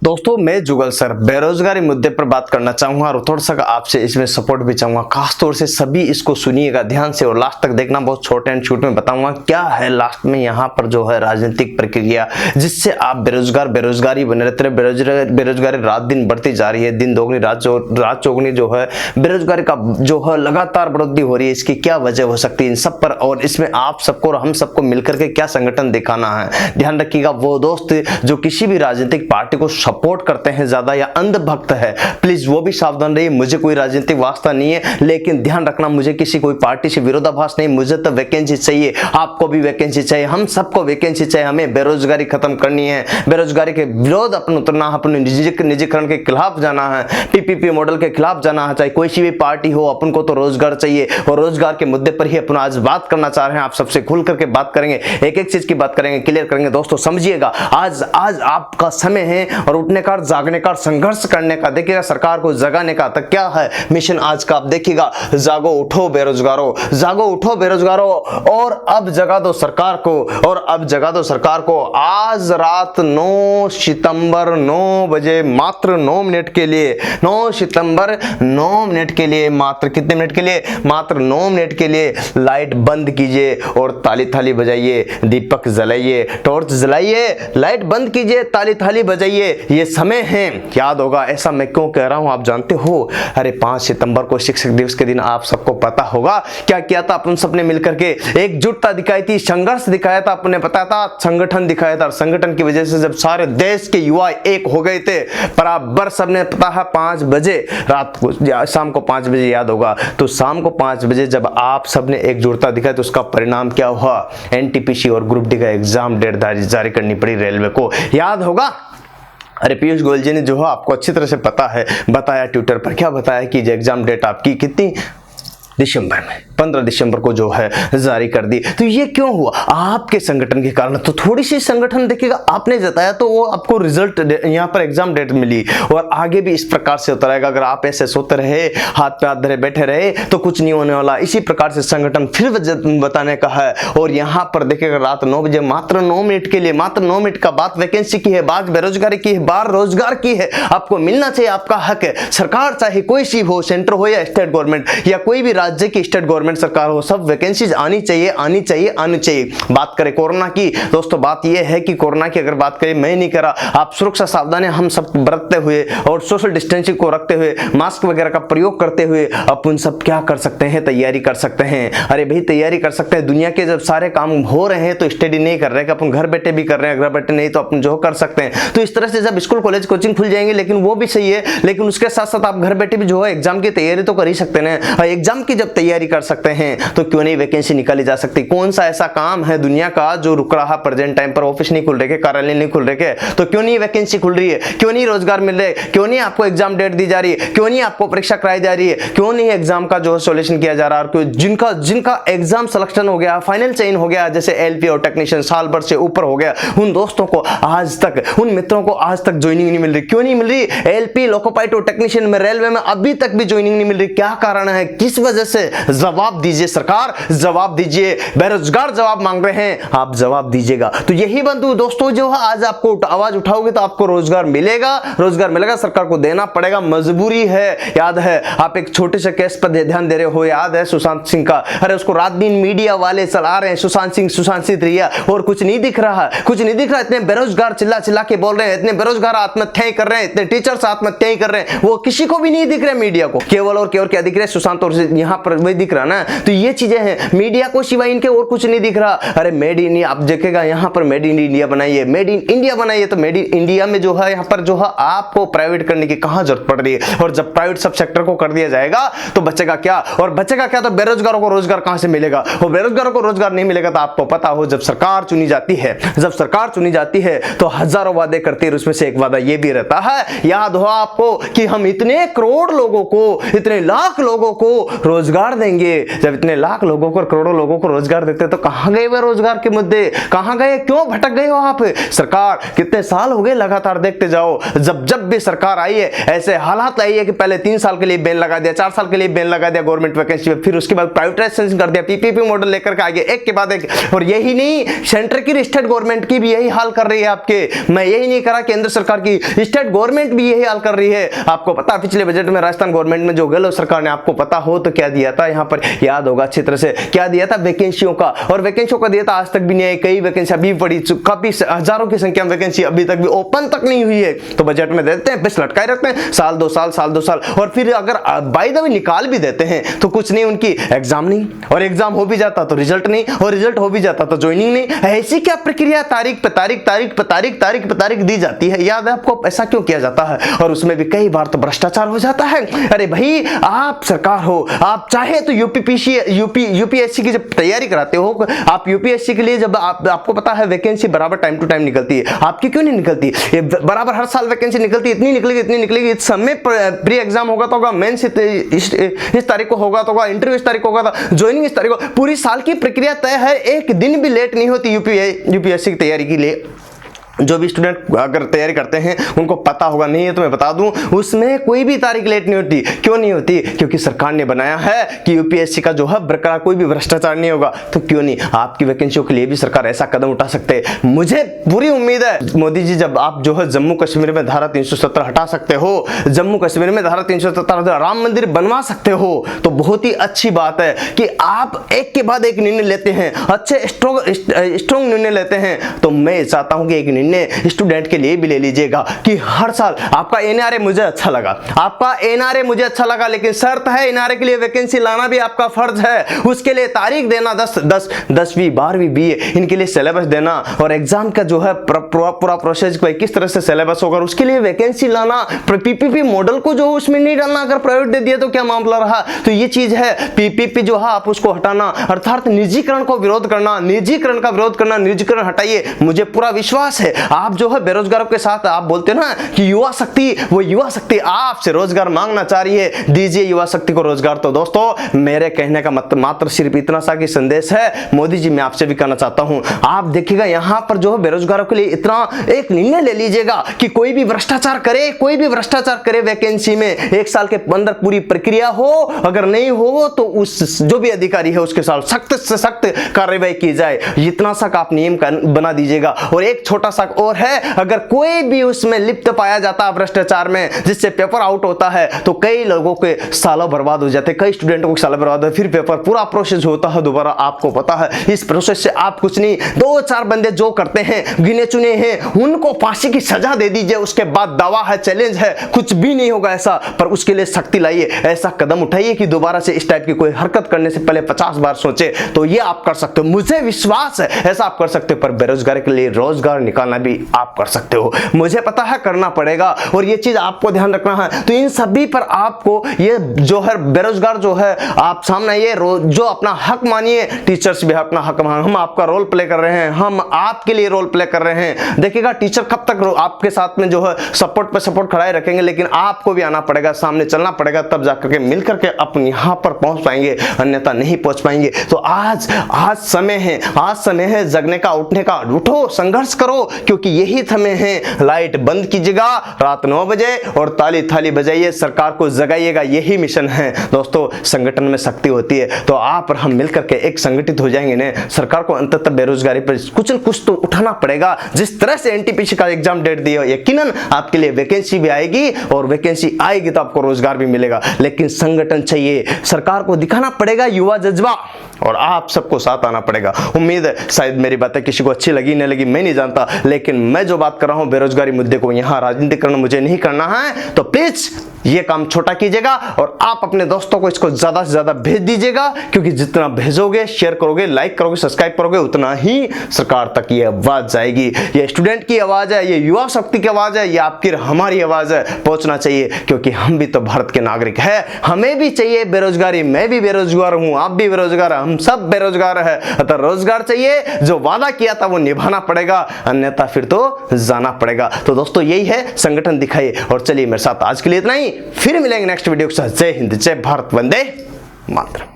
दोस्तों मैं जुगल सर बेरोजगारी मुद्दे पर बात करना चाहूंगा और थोड़ा सा आपसे इसमें सपोर्ट भी चाहूंगा। खास तौर से सभी इसको सुनिएगा ध्यान से और लास्ट तक देखना। बहुत शॉर्ट एंड शूट में बताऊंगा क्या है लास्ट में यहाँ पर जो है राजनीतिक प्रक्रिया जिससे आप बेरोजगारी बने रहते हैं। बेरोजगारी रात दिन बढ़ती जा रही है, दिन दोगुनी रात चौगुनी जो है बेरोजगारी का जो है लगातार बढ़ोतरी हो रही है। इसकी क्या वजह हो सकती है इन सब पर, और इसमें आप सबको और हम सबको मिलकर के क्या संगठन दिखाना है। ध्यान रखिएगा वो दोस्त जो किसी भी राजनीतिक पार्टी को सपोर्ट करते हैं ज्यादा या अंधभक्त है, प्लीज वो भी सावधान रहिए। मुझे कोई राजनीतिक वास्ता नहीं है, लेकिन ध्यान रखना मुझे किसी कोई पार्टी से विरोधाभास नहीं। मुझे तो वैकेंसी चाहिए, आपको भी वैकेंसी चाहिए, हम सबको वैकेंसी चाहिए। हमें बेरोजगारी खत्म करनी है, बेरोजगारी के विरोध अपन उतरना, अपने निजीकरण के खिलाफ जाना है, पीपीपी मॉडल के खिलाफ जाना है। चाहे कोई सी भी पार्टी हो, अपन को तो रोजगार चाहिए और रोजगार के मुद्दे पर ही अपन आज बात करना चाह रहे हैं। आप सबसे खुल करके बात करेंगे, एक एक चीज की बात करेंगे, क्लियर करेंगे। दोस्तों समझिएगा, आज आपका समय है और उठने का, जागने का, संघर्ष करने का। देखिएगा सरकार को जगाने का। तो क्या है मिशन आज का, आप देखिएगा, जागो उठो बेरोजगारों, जागो उठो बेरोजगारों, और अब जगा दो सरकार को, और अब जगा दो सरकार को। आज रात 9 सितंबर 9 बजे मात्र 9 मिनट के लिए, 9 सितंबर 9 मिनट के लिए, मात्र कितने मिनट के लिए, मात्र 9 मिनट के लिए लाइट बंद कीजिए और ताली थाली बजाइए, दीपक जलाइए, टॉर्च जलाइए, लाइट बंद कीजिए, ताली थाली बजाइए। ये समय है, याद होगा। ऐसा मैं क्यों कह रहा हूं आप जानते हो? अरे 5 सितंबर को शिक्षक दिवस के दिन आप सबको पता होगा क्या किया था अपन सबने मिलकर के, एकजुटता दिखाई थी, संघर्ष दिखाया था, अपने बताया था, संगठन दिखाया था। संगठन की वजह से जब सारे देश के युवा एक हो गए थे बराबर, सबने पता है 5 बजे रात को, शाम को 5 बजे याद होगा, तो शाम को 5 बजे जब आप सबने एकजुटता दिखाई तो उसका परिणाम क्या हुआ? एनटीपीसी और ग्रुप डी का एग्जाम डेट जारी करनी पड़ी रेलवे को, याद होगा। अरे पीयूष गोयल जी ने जो है आपको अच्छी तरह से पता है, बताया ट्विटर पर, क्या बताया कि एग्जाम डेट आपकी कितनी दिसंबर में, 15 दिसंबर को जो है जारी कर दी। तो ये क्यों हुआ? आपके संगठन के कारण। तो थोड़ी सी संगठन देखिएगा, आपने जताया तो वो आपको रिजल्ट यहाँ पर एग्जाम डेट मिली, और आगे भी इस प्रकार से होता रहेगा। अगर आप ऐसे सोते रहे, हाथ पे हाथ धरे बैठे रहे तो कुछ नहीं होने वाला। इसी प्रकार से संगठन फिर बताने का है। और यहाँ पर देखिएगा रात 9 बजे मात्र 9 मिनट के लिए, मात्र 9 मिनट का, बात वैकेंसी की है, बात बेरोजगारी की है, बात रोजगार की है। आपको मिलना चाहिए, आपका हक है। सरकार चाहे कोई सी हो, सेंटर हो या स्टेट गवर्नमेंट या कोई भी राज्य की स्टेट गवर्नमेंट सरकार हो, सब वैकेंसीज आनी चाहिए, आनी चाहिए, आनी चाहिए। बात करें कोरोना की, दोस्तों बात यह है कि कोरोना की अगर बात करें, मैं नहीं करा, आप सुरक्षा सावधानी हम सब बरतते हुए और सोशल डिस्टेंसिंग को रखते हुए, मास्क वगैरह का प्रयोग करते हुए अपन सब क्या कर सकते हैं? तैयारी कर सकते हैं। अरे भाई तैयारी कर सकते हैं। दुनिया के जब सारे काम हो रहे हैं तो स्टडी नहीं कर रहे, कि अपन घर बैठे भी कर रहे हैं, घर बैठे नहीं तो अपन जो कर सकते हैं। तो इस तरह से जब स्कूल कॉलेज कोचिंग खुल जाएंगे, लेकिन वो भी सही है, लेकिन उसके साथ साथ आप घर बैठे भी जो है एग्जाम की तैयारी तो कर ही सकते हैं। एग्जाम की जब तैयारी कर सकते हैं तो क्यों नहीं वैकेंसी निकाली जा सकती? कौन सा ऐसा काम है दुनिया का जो रुक रहा? प्रेजेंट टाइम पर ऑफिस नहीं खुल रहे, कार्यालय नहीं खुल रहे, तो क्यों नहीं वैकेंसी खुल रही है? क्यों नहीं रोजगार मिल रहे? क्यों नहीं आपको एग्जाम डेट दी जा रही है? क्यों नहीं आपको परीक्षा कराई जा रही है? क्यों नहीं एग्जाम का जो है सॉल्यूशन किया जा रहा है? और जिनका एग्जाम सिलेक्शन हो गया, फाइनल चयन हो गया, जैसे एलपी और टेक्नीशियन साल भर से ऊपर हो गया, उन दोस्तों को आज तक, उन मित्रों को आज तक ज्वाइनिंग नहीं मिल रही। क्यों नहीं मिल रही? एलपी, लोकोपाइलट और टेक्नीशियन में, रेलवे में अभी तक भी ज्वाइनिंग नहीं मिल रही। क्या कारण है? किस वजह से? जवाब दीजिए सरकार, जवाब दीजिए। बेरोजगार जवाब मांग रहे हैं, आप जवाब दीजिएगा। तो यही बंधु दोस्तों जो है आज आपको आवाज उठाओगे तो आपको रोजगार मिलेगा, रोजगार मिलेगा, सरकार को देना पड़ेगा, मजबूरी है। याद है आप एक छोटे से केस पर ध्यान दे रहे हो, याद है सुशांत सिंह का? अरे उसको रात दिन मीडिया वाले चला रहे हैं, सुशांत सिंह रिया, और कुछ नहीं दिख रहा, कुछ नहीं दिख रहा। इतने बेरोजगार चिल्ला चिल्ला के बोल रहे हैं, इतने बेरोजगार आत्महत्याएं कर रहे हैं, इतने टीचर्स आत्महत्याएं कर रहे हैं, वो किसी को भी नहीं दिख रहे मीडिया को, केवल और केवल क्या दिख रहा है? सुशांत और यहाँ पर वही दिख रहा ना। तो ये चीजें हैं, मीडिया को सिवाय इनके और कुछ नहीं दिख रहा। अरे मेड इन इंडिया, आप देखेगा यहाँ पर मेड इन इंडिया बनाइए, मेड इन इंडिया बनाइए, तो मेड इन इंडिया में जो है यहाँ पर जो है आपको प्राइवेट करने की कहां जरूरत पड़ रही है? और जब प्राइवेट सब सेक्टर को कर दिया जाएगा तो बचेगा क्या? और बचेगा क्या? तो बेरोजगारों को रोजगार कहां से मिलेगा? और बेरोजगारों को रोजगार नहीं मिलेगा तो आपको पता हो, जब सरकार चुनी जाती है, जब सरकार चुनी जाती है तो हजारों वादे करती है, उसमें से एक वादा ये भी रहता है, याद हो आपको, कि हम इतने करोड़ लोगों को, इतने लाख लोगों को रोजगार देंगे, मुद्दे, जब इतने लाख लोगों को, करोड़ों लोगों को रोजगार देते तो कहां गए वह रोजगार के मुद्दे, कहां गए, क्यों भटक गए हो आप? सरकार कितने साल हो गए लगातार देखते जाओ, जब भी सरकार आई है ऐसे हालात आई है कि पहले 3 साल के लिए बैन लगा दिया, 4 साल के लिए बैन लगा दिया गवर्नमेंट वैकेंसी पे, फिर उसके बाद प्राइवेटाइजेशन कर दिया, पीपीपी मॉडल लेकर के आगे एक के बाद एक। और यही नहीं, सेंटर की स्टेट गवर्नमेंट की भी यही हाल कर रही है आपके। मैं यही नहीं करा, केंद्र सरकार की, स्टेट गवर्नमेंट भी यही हाल कर रही है। आपको पता पिछले बजट में राजस्थान गवर्नमेंट में जो गहलोत सरकार ने, आपको पता हो तो क्या दिया था, यहां पर याद होगा अच्छी तरह से, क्या दिया था? वैकेंसियों का, और वैकेंसियों का दिया था, आज तक भी नहीं आई। कई वैकेंसी अभी पड़ी, काफी हजारों की संख्या में वैकेंसी अभी तक भी ओपन तक नहीं हुई है, तो बजट में देते हैं, बस लटकाए रखते हैं, साल 2 साल, साल 2 साल, और फिर अगर बाय द वे निकाल भी देते हैं तो कुछ नहीं, उनकी एग्जाम नहीं, और एग्जाम हो भी जाता तो रिजल्ट नहीं, और रिजल्ट हो भी जाता तो ज्वाइनिंग नहीं। ऐसी क्या प्रक्रिया, तारीख पे तारीख, तारीख पे तारीख, तारीख पे तारीख दी जाती है, याद है आपको? ऐसा क्यों किया जाता है? और उसमें भी कई बार तो भ्रष्टाचार हो जाता है। अरे भाई, आप सरकार हो, आप चाहे तो यूपीएससी की जब तैयारी कराते हो, आप यूपीएससी के लिए जब आपको पता है वैकेंसी बराबर टाइम टू टाइम निकलती है, आपकी क्यों नहीं निकलती? ये बराबर हर साल वैकेंसी निकलती है, इतनी निकलेगी, इतनी निकलेगी, इस समय प्री एग्जाम होगा तो होगा, मेंस इस तारीख को होगा तो होगा, इंटरव्यू इस तारीख को होगा, ज्वाइनिंग इस तारीख को, पूरी साल की प्रक्रिया तय है, एक दिन भी लेट नहीं होती यूपीएससी की तैयारी के लिए। जो भी स्टूडेंट अगर तैयारी करते हैं उनको पता होगा, नहीं है तो मैं बता दूं, उसमें कोई भी तारीख लेट नहीं होती। क्यों नहीं होती? क्योंकि सरकार ने बनाया है कि यूपीएससी का जो है बरकरार, कोई भी भ्रष्टाचार नहीं होगा। तो क्यों नहीं आपकी वैकेंसियों के लिए भी सरकार ऐसा कदम उठा सकते हैं। मुझे पूरी उम्मीद है मोदी जी, जब आप जो है जम्मू कश्मीर में धारा 370 हटा सकते हो, जम्मू कश्मीर में धारा 370 राम मंदिर बनवा सकते हो, तो बहुत ही अच्छी बात है कि आप एक के बाद एक निर्णय लेते हैं, अच्छे स्ट्रॉन्ग निर्णय लेते हैं। तो मैं चाहता हूं कि एक स्टूडेंट के लिए भी ले लीजिएगा कि हर साल आपका एनआरए मुझे अच्छा लगा, आपका एनआरए मुझे अच्छा लगा, लेकिन शर्त है एनआरए के लिए वैकेंसी लाना भी आपका फर्ज है। उसके लिए तारीख देना, 10वीं 12वीं बीए इनके लिए सिलेबस देना, और एग्जाम का जो है पूरा प्रोसेस किस तरह से सिलेबस होगा, उसके लिए वैकेंसी लाना। पीपीपी मॉडल को जो उसमें नहीं डालना, अगर प्राइवेट दे दिया तो क्या मामला रहा? तो ये चीज है, पीपीपी जो है आप उसको हटाना, अर्थात निजीकरण को विरोध करना, निजीकरण का विरोध करना, निजीकरण हटाइए। मुझे पूरा विश्वास है आप जो है बेरोजगारों के साथ, आप बोलते हैं ना कि युवा शक्ति, वो युवा शक्ति आपसे रोजगार मांगना चाह रही है, दीजिए युवा शक्ति को रोजगार। तो दोस्तों, मेरे कहने का मात्र सिर्फ इतना सा कि संदेश है, मोदी जी मैं आपसे भी कहना चाहता हूं, आप देखिएगा यहां पर जो है बेरोजगारों के लिए इतना एक निर्णय ले लीजिएगा कि कोई भी भ्रष्टाचार करे, कोई भी भ्रष्टाचार करे वैकेंसी में 1 साल के अंदर पूरी प्रक्रिया हो, अगर नहीं हो तो उस जो भी अधिकारी है उसके साथ सख्त से सख्त कार्रवाई की जाए। इतना सा आप नियम बना दीजिएगा। और एक छोटा सा और है, अगर कोई भी उसमें लिप्त पाया जाता है भ्रष्टाचार में, जिससे पेपर आउट होता है, तो कई लोगों के सालों बर्बाद हो जाते हैं, कई स्टूडेंटों को सालों बर्बाद हो, फिर पेपर पूरा प्रोसेस होता है दोबारा। आपको पता है इस प्रोसेस से आप कुछ नहीं, 2-4 बंदे जो करते हैं, गिने चुने हैं, उनको फांसी की सजा दे दीजिए, उसके बाद दावा है, चैलेंज है, कुछ भी नहीं होगा ऐसा। पर उसके लिए सख्ती लाइए, ऐसा कदम उठाइए कि दोबारा से इस टाइप की कोई हरकत करने से पहले 50 बार सोचे। तो ये आप कर सकते हो, मुझे विश्वास है ऐसा आप कर सकते हो। पर बेरोजगारी के लिए रोजगार निकालना भी आप कर सकते हो, मुझे पता है करना पड़ेगा, और ये चीज आपको ध्यान रखना है। तो इन सभी पर आपको ये जो है बेरोजगार जो है आप सामने ये जो अपना हक मानिए, टीचर्स भी अपना हक मान, हम आपका रोल प्ले कर रहे हैं, हम आपके लिए रोल प्ले कर रहे हैं। देखिएगा टीचर कब तक आपके साथ में जो है सपोर्ट पे सपोर्ट खड़ाए रखेंगे, लेकिन आपको भी आना पड़ेगा, सामने चलना पड़ेगा, तब जाकर के मिलकर के अपने यहां पर पहुंच पाएंगे, अन्यथा नहीं पहुंच पाएंगे। तो आज समय है, आज समय है जगने का, उठने का। उठो, संघर्ष करो, क्योंकि यही समय है। लाइट बंद कीजिएगा रात 9 बजे और ताली थाली बजाइए, सरकार को जगाइएगा, यही मिशन है। दोस्तों, संगठन में शक्ति होती है, तो आप और हम मिलकर के एक संगठित हो जाएंगे ना, सरकार को अंततः बेरोजगारी पर कुछ न कुछ तो उठाना पड़ेगा। जिस तरह से एनटीपीसी का एग्जाम डेट दिया, यकीनन आपके लिए वैकेंसी भी आएगी, और वैकेंसी आएगी तो आपको रोजगार भी मिलेगा। लेकिन संगठन चाहिए, सरकार को दिखाना पड़ेगा युवा जज्बा, और आप सबको साथ आना पड़ेगा। उम्मीद है शायद मेरी बातें किसी को अच्छी लगी नहीं लगी मैं नहीं जानता, लेकिन मैं जो बात कर रहा हूं बेरोजगारी मुद्दे को, यहां राजनीतिकरण मुझे नहीं करना है। तो प्लीज ये काम छोटा कीजिएगा, और आप अपने दोस्तों को इसको ज्यादा से ज्यादा भेज दीजिएगा, क्योंकि जितना भेजोगे, शेयर करोगे, लाइक करोगे, सब्सक्राइब करोगे, उतना ही सरकार तक ये आवाज जाएगी। ये स्टूडेंट की आवाज है, ये युवा शक्ति की आवाज है, ये आपकी हमारी आवाज है, पहुंचना चाहिए, क्योंकि हम भी तो भारत के नागरिक है, हमें भी चाहिए बेरोजगारी। मैं भी बेरोजगार हूं, आप भी बेरोजगार, हम सब बेरोजगार है। अतः रोजगार चाहिए, जो वादा किया था वो निभाना पड़ेगा, अन्यथा फिर तो जाना पड़ेगा। तो दोस्तों, यही है, संगठन दिखाइए। और चलिए मेरे साथ आज के लिए इतना ही, फिर मिलेंगे नेक्स्ट वीडियो के साथ। जय हिंद, जय भारत, वंदे मातरम।